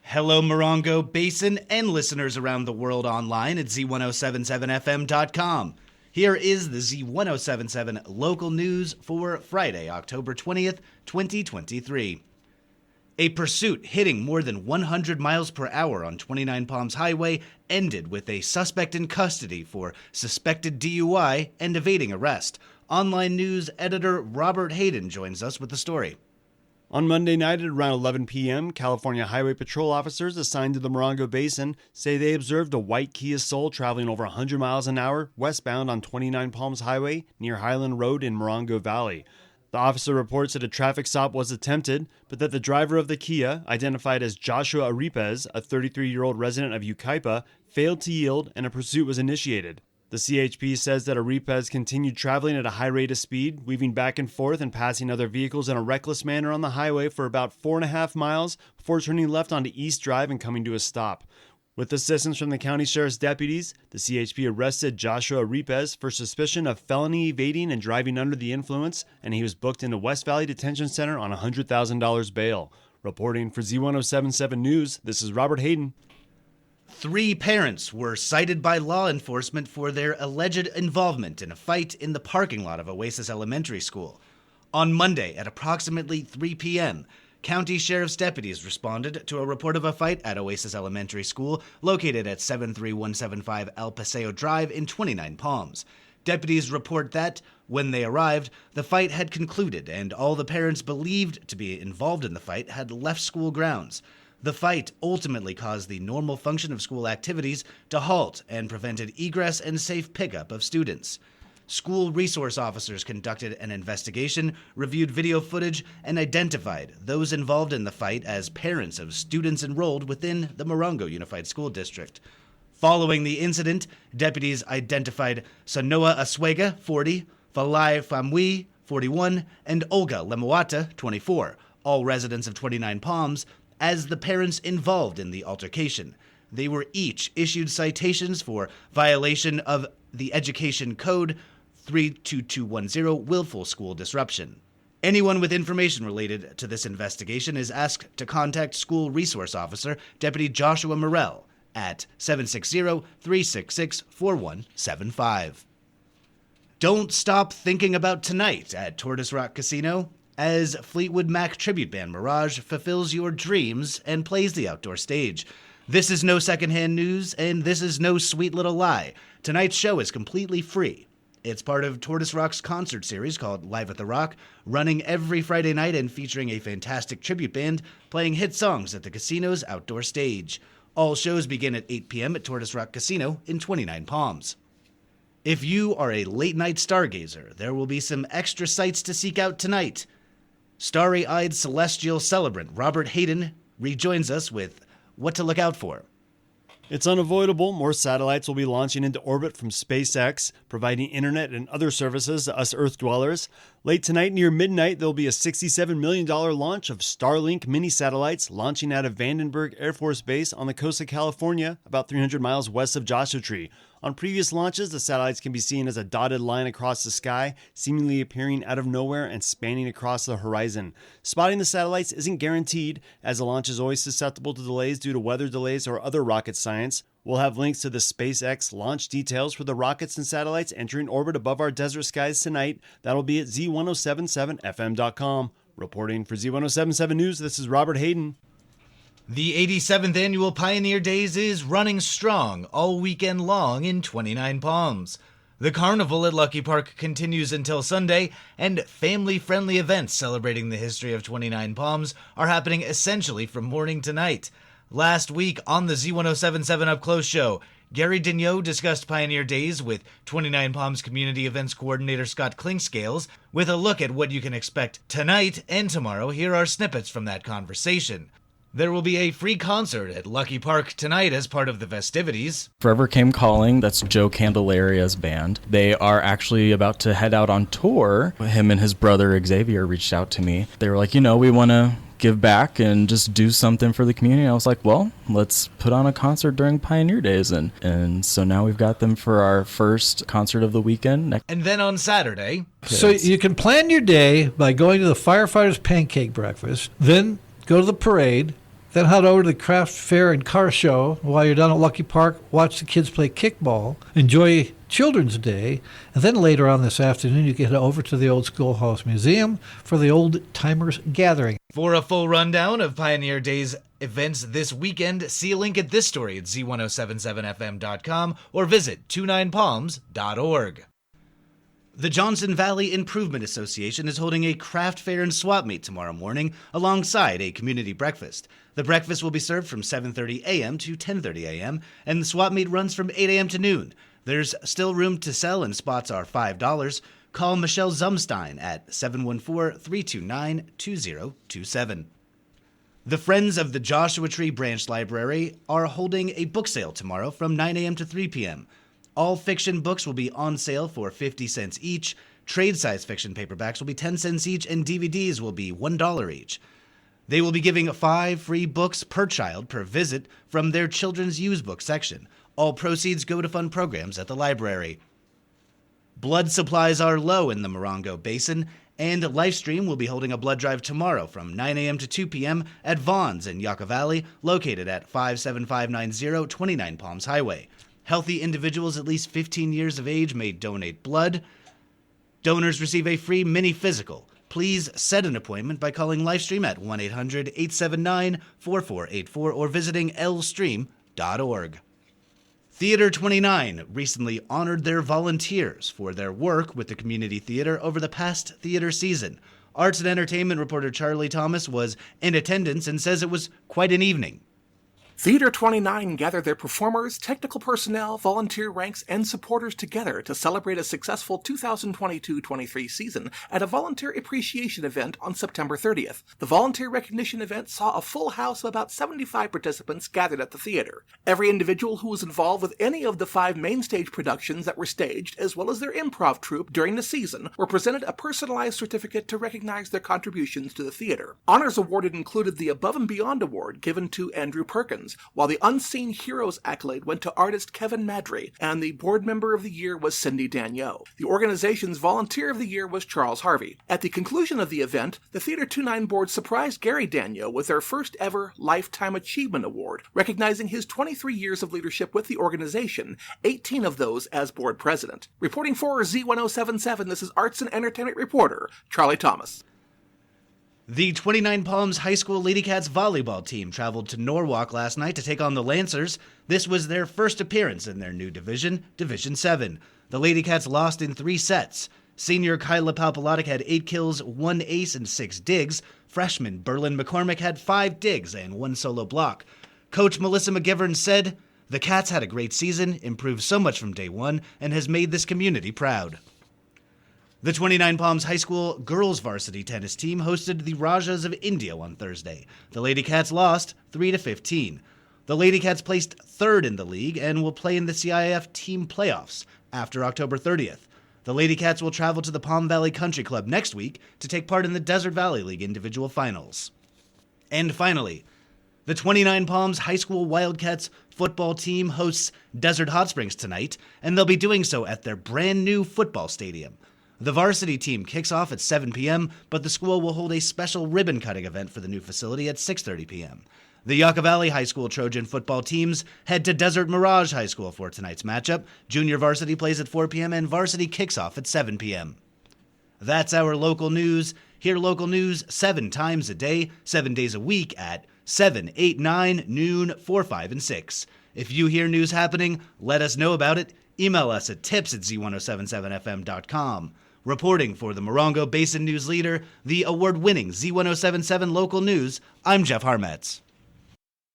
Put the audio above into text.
Hello, Morongo Basin and listeners around the world online at Z107.7fm.com. Here is the Z107.7 local news for Friday, October 20th, 2023. A pursuit hitting more than 100 miles per hour on 29 Palms Highway ended with a suspect in custody for suspected DUI and evading arrest. Online news editor Robert Hayden joins us with the story. On Monday night at around 11 p.m., California Highway Patrol officers assigned to the Morongo Basin say they observed a white Kia Soul traveling over 100 miles an hour westbound on 29 Palms Highway near Highland Road in Morongo Valley. The officer reports that a traffic stop was attempted, but that the driver of the Kia, identified as Joshua Aripez, a 33-year-old resident of Yucaipa, failed to yield and a pursuit was initiated. The CHP says that Aripez continued traveling at a high rate of speed, weaving back and forth and passing other vehicles in a reckless manner on the highway for about 4.5 miles before turning left onto East Drive and coming to a stop. With assistance from the county sheriff's deputies, the CHP arrested Joshua Aripez for suspicion of felony evading and driving under the influence, and he was booked into West Valley Detention Center on $100,000 bail. Reporting for Z107.7 News, this is Robert Hayden. 3 parents were cited by law enforcement for their alleged involvement in a fight in the parking lot of Oasis Elementary School. On Monday at approximately 3 p.m., county sheriff's deputies responded to a report of a fight at Oasis Elementary School located at 73175 El Paseo Drive in 29 Palms. Deputies report that, when they arrived, the fight had concluded and all the parents believed to be involved in the fight had left school grounds. The fight ultimately caused the normal function of school activities to halt and prevented egress and safe pickup of students. School resource officers conducted an investigation, reviewed video footage, and identified those involved in the fight as parents of students enrolled within the Morongo Unified School District. Following the incident, deputies identified Sanoa Asuega, 40, Falai Famui, 41, and Olga Lemuata, 24, all residents of 29 Palms, as the parents involved in the altercation. They were each issued citations for violation of the Education Code 32210, willful school disruption. Anyone with information related to this investigation is asked to contact School Resource Officer Deputy Joshua Morell at 760-366-4175. Don't stop thinking about tonight at Tortoise Rock Casino, as Fleetwood Mac tribute band Mirage fulfills your dreams and plays the outdoor stage. This is no secondhand news, and this is no sweet little lie. Tonight's show is completely free. It's part of Tortoise Rock's concert series called Live at the Rock, running every Friday night and featuring a fantastic tribute band playing hit songs at the casino's outdoor stage. All shows begin at 8 p.m. at Tortoise Rock Casino in 29 Palms. If you are a late-night stargazer, there will be some extra sights to seek out tonight. Starry-eyed celestial celebrant Robert Hayden rejoins us with what to look out for. It's unavoidable. More satellites will be launching into orbit from SpaceX, providing internet and other services to us Earth dwellers. Late tonight, near midnight, there will be a $67 million launch of Starlink mini satellites launching out of Vandenberg Air Force Base on the coast of California, about 300 miles west of Joshua Tree. On previous launches, the satellites can be seen as a dotted line across the sky, seemingly appearing out of nowhere and spanning across the horizon. Spotting the satellites isn't guaranteed, as the launch is always susceptible to delays due to weather delays or other rocket science. We'll have links to the SpaceX launch details for the rockets and satellites entering orbit above our desert skies tonight. That'll be at Z107.7fm.com. Reporting for Z107.7 News, this is Robert Hayden. The 87th Annual Pioneer Days is running strong all weekend long in 29 Palms. The carnival at Lucky Park continues until Sunday, and family-friendly events celebrating the history of 29 Palms are happening essentially from morning to night. Last week on the Z107.7 Up Close show, Gary Dignot discussed Pioneer Days with 29 Palms Community Events Coordinator Scott Clinkscales. With a look at what you can expect tonight and tomorrow, here are snippets from that conversation. There will be a free concert at Lucky Park tonight as part of the festivities. Forever Came Calling, that's Joe Candelaria's band. They are actually about to head out on tour. Him and his brother Xavier reached out to me. They were like, we want to give back and just do something for the community. I was like, well, let's put on a concert during Pioneer Days. And so now we've got them for our first concert of the weekend. And then on Saturday. So you can plan your day by going to the Firefighters Pancake Breakfast, then go to the parade, Then head over to the craft fair and car show. While you're down at Lucky Park, watch the kids play kickball, enjoy Children's Day, and then later on this afternoon you get over to the Old Schoolhouse Museum for the Old Timers Gathering. For a full rundown of Pioneer Days events this weekend, see a link at this story at Z107.7fm.com or visit 29palms.org. The Johnson Valley Improvement Association is holding a craft fair and swap meet tomorrow morning alongside a community breakfast. The breakfast will be served from 7:30 a.m. to 10:30 a.m., and the swap meet runs from 8 a.m. to noon. There's still room to sell and spots are $5. Call Michelle Zumstein at 714-329-2027. The Friends of the Joshua Tree Branch Library are holding a book sale tomorrow from 9 a.m. to 3 p.m. All fiction books will be on sale for 50 cents each. Trade-size fiction paperbacks will be 10 cents each, and DVDs will be $1 each. They will be giving 5 free books per child per visit from their children's used book section. All proceeds go to fund programs at the library. Blood supplies are low in the Morongo Basin, and Lifestream will be holding a blood drive tomorrow from 9 a.m. to 2 p.m. at Vaughn's in Yucca Valley, located at 57590 29 Palms Highway. Healthy individuals at least 15 years of age may donate blood. Donors receive a free mini physical. Please set an appointment by calling Lifestream at 1-800-879-4484 or visiting lstream.org. Theater 29 recently honored their volunteers for their work with the community theater over the past theater season. Arts and entertainment reporter Charlie Thomas was in attendance and says it was quite an evening. Theater 29 gathered their performers, technical personnel, volunteer ranks, and supporters together to celebrate a successful 2022-23 season at a volunteer appreciation event on September 30th. The volunteer recognition event saw a full house of about 75 participants gathered at the theater. Every individual who was involved with any of the 5 main stage productions that were staged, as well as their improv troupe during the season, were presented a personalized certificate to recognize their contributions to the theater. Honors awarded included the Above and Beyond Award given to Andrew Perkins, while the Unseen Heroes accolade went to artist Kevin Madry, and the Board Member of the Year was Cindy Dagneau. The organization's Volunteer of the Year was Charles Harvey. At the conclusion of the event, the Theater 29 Board surprised Gary Dagneau with their first ever Lifetime Achievement Award, recognizing his 23 years of leadership with the organization, 18 of those as Board President. Reporting for Z107.7, this is Arts and Entertainment reporter Charlie Thomas. The 29 Palms High School Lady Cats volleyball team traveled to Norwalk last night to take on the Lancers. This was their first appearance in their new division, Division 7. The Lady Cats lost in 3 sets. Senior Kyla Palpalatic had 8 kills, 1 ace, and 6 digs. Freshman Berlin McCormick had 5 digs and 1 solo block. Coach Melissa McGivern said, "The Cats had a great season, improved so much from day one, and has made this community proud." The 29 Palms High School girls varsity tennis team hosted the Rajas of India on Thursday. The Lady Cats lost 3-15. The Lady Cats placed 3rd in the league and will play in the CIF team playoffs after October 30th. The Lady Cats will travel to the Palm Valley Country Club next week to take part in the Desert Valley League individual finals. And finally, the 29 Palms High School Wildcats football team hosts Desert Hot Springs tonight, and they'll be doing so at their brand new football stadium. The varsity team kicks off at 7 p.m., but the school will hold a special ribbon-cutting event for the new facility at 6:30 p.m. The Yucca Valley High School Trojan football teams head to Desert Mirage High School for tonight's matchup. Junior varsity plays at 4 p.m., and varsity kicks off at 7 p.m. That's our local news. Hear local news 7 times a day, 7 days a week at 7, 8, 9, noon, 4, 5, and 6. If you hear news happening, let us know about it. Email us at tips@z1077fm.com. Reporting for the Morongo Basin News Leader, the award-winning Z1077 Local News, I'm Jeff Harmetz.